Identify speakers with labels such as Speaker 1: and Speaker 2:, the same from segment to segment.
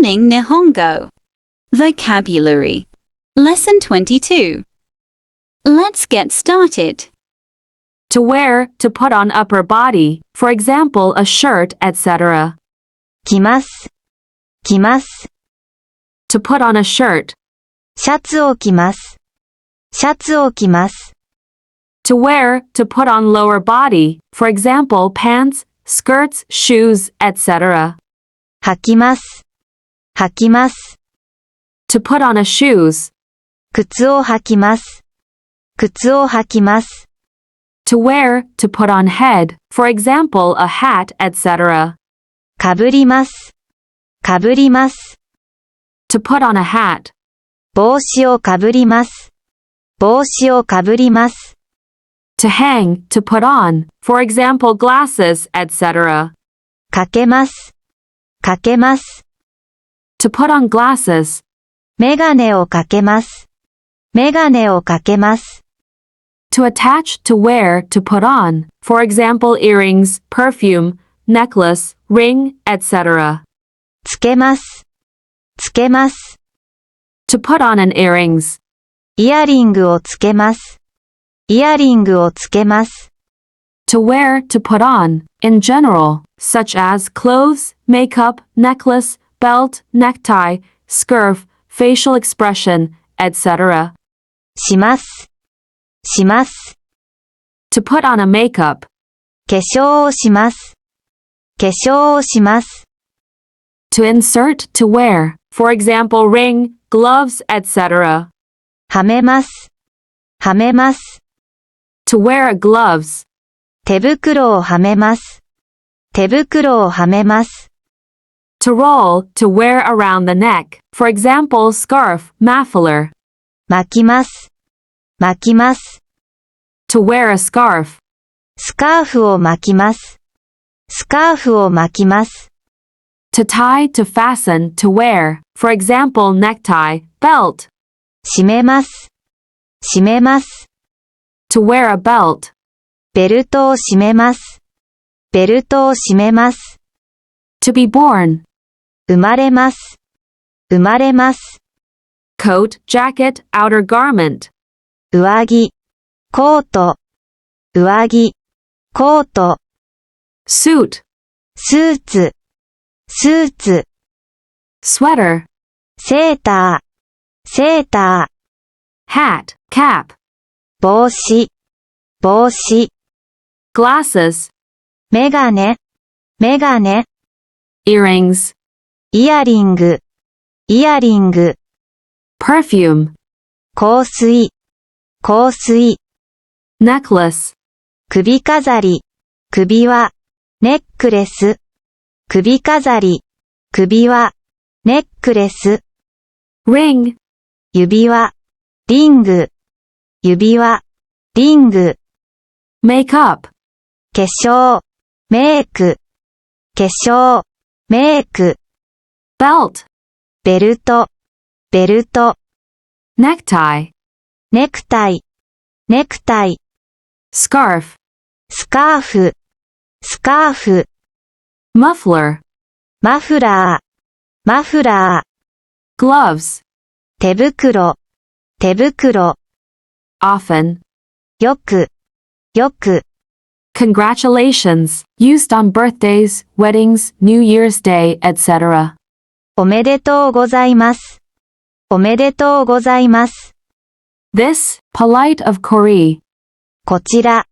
Speaker 1: Learning Nihongo. Vocabulary. Lesson 22. Let's get started.
Speaker 2: To wear, to put on upper body, for example a shirt, etc.
Speaker 3: 着ます。着ます。
Speaker 2: To put on a shirt.
Speaker 3: シャツを着ます。シャツを着ます。
Speaker 2: To wear, to put on lower body, for example pants, skirts, shoes, etc.
Speaker 3: 履きます。履きます。
Speaker 2: To put on a shoes.
Speaker 3: 靴を履きます。靴を履きます。
Speaker 2: To wear, to put on head, for example a hat, etc.
Speaker 3: かぶります。かぶります。
Speaker 2: To put on a hat.
Speaker 3: 帽子をかぶります。帽子をかぶります。
Speaker 2: To hang, to put on, for example glasses, etc.
Speaker 3: かけます。かけます。
Speaker 2: To put on glasses.
Speaker 3: メガネをかけます。メガネをかけます。
Speaker 2: To attach, to wear, to put on, for example earrings, perfume, necklace, ring, etc.
Speaker 3: つけます。つけます。
Speaker 2: To put on an earrings.
Speaker 3: イヤリングをつけます。イヤリングをつけます。
Speaker 2: To wear, to put on, in general, such as clothes, makeup, necklace, belt, necktie, scurf, facial expression, etc.
Speaker 3: します。します。
Speaker 2: To put on a makeup.
Speaker 3: 化粧をします。化粧をします。
Speaker 2: To insert, to wear, for example ring, gloves, etc.
Speaker 3: はめます。はめます。
Speaker 2: To wear gloves.
Speaker 3: 手袋をはめます。手袋をはめます。
Speaker 2: To roll, to wear around the neck, for example scarf, muffler.
Speaker 3: 巻きます。巻きます。
Speaker 2: To wear a scarf.
Speaker 3: スカーフを巻きます。スカーフを巻きます。
Speaker 2: To tie, to fasten, to wear, for example necktie, belt.
Speaker 3: 締めます。締めます。
Speaker 2: To wear a belt.
Speaker 3: ベルトを締めます。ベルトを締めます。
Speaker 2: To be born.
Speaker 3: 生まれます。生まれます。
Speaker 2: Coat, jacket, outer garment.
Speaker 3: 上着、コート、上着、コート。
Speaker 2: Suit.
Speaker 3: スーツ、スーツ。
Speaker 2: Sweater.
Speaker 3: セーター、セーター。
Speaker 2: Hat, cap.
Speaker 3: 帽子、帽子。
Speaker 2: Glasses.
Speaker 3: メガネ、メガネ。
Speaker 2: Earrings.
Speaker 3: イヤリング、イヤリング。
Speaker 2: Perfume.
Speaker 3: 香水、香水。
Speaker 2: Necklace.
Speaker 3: 首飾り、首輪、ネックレス。首飾り、首輪、ネックレス。
Speaker 2: Ring.
Speaker 3: 指輪、リング。指輪、リング。
Speaker 2: Makeup.
Speaker 3: 化粧、メイク。化粧、メイク。
Speaker 2: Belt.
Speaker 3: ベルト、ベルト。
Speaker 2: Necktie.
Speaker 3: ネクタイ、ネクタイ。
Speaker 2: Scarf.
Speaker 3: スカーフ、スカーフ。
Speaker 2: Muffler.
Speaker 3: マフラー、マフラー。
Speaker 2: Gloves.
Speaker 3: 手袋、手袋。
Speaker 2: Often.
Speaker 3: よく、よく。
Speaker 2: Congratulations. Used on birthdays, weddings, New Year's Day, etc.
Speaker 3: おめでとうございます。おめでとうございます。
Speaker 2: This, polite of Korea.
Speaker 3: こちら、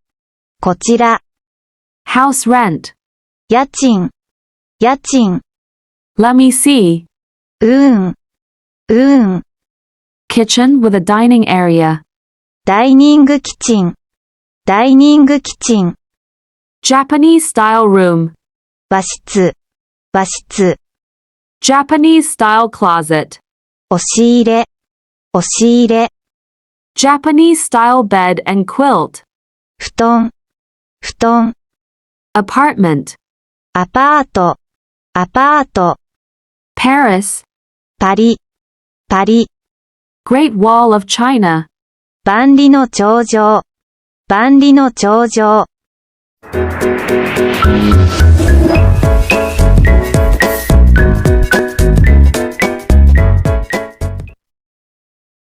Speaker 3: こちら。
Speaker 2: House rent.
Speaker 3: 家賃、家賃。
Speaker 2: Let me see.
Speaker 3: うん。
Speaker 2: Kitchen with a dining area.
Speaker 3: ダイニングキチン、ダイニングキチン。
Speaker 2: Japanese style room.
Speaker 3: 和室、和室。
Speaker 2: Japanese style closet.
Speaker 3: 押し入れ、押し入れ。
Speaker 2: Japanese style bed and quilt.
Speaker 3: 布団、布団。
Speaker 2: Apartment.
Speaker 3: アパート、アパート。
Speaker 2: Paris.
Speaker 3: パリ、パリ。
Speaker 2: Great Wall of China.
Speaker 3: 万里の長城、万里の長城。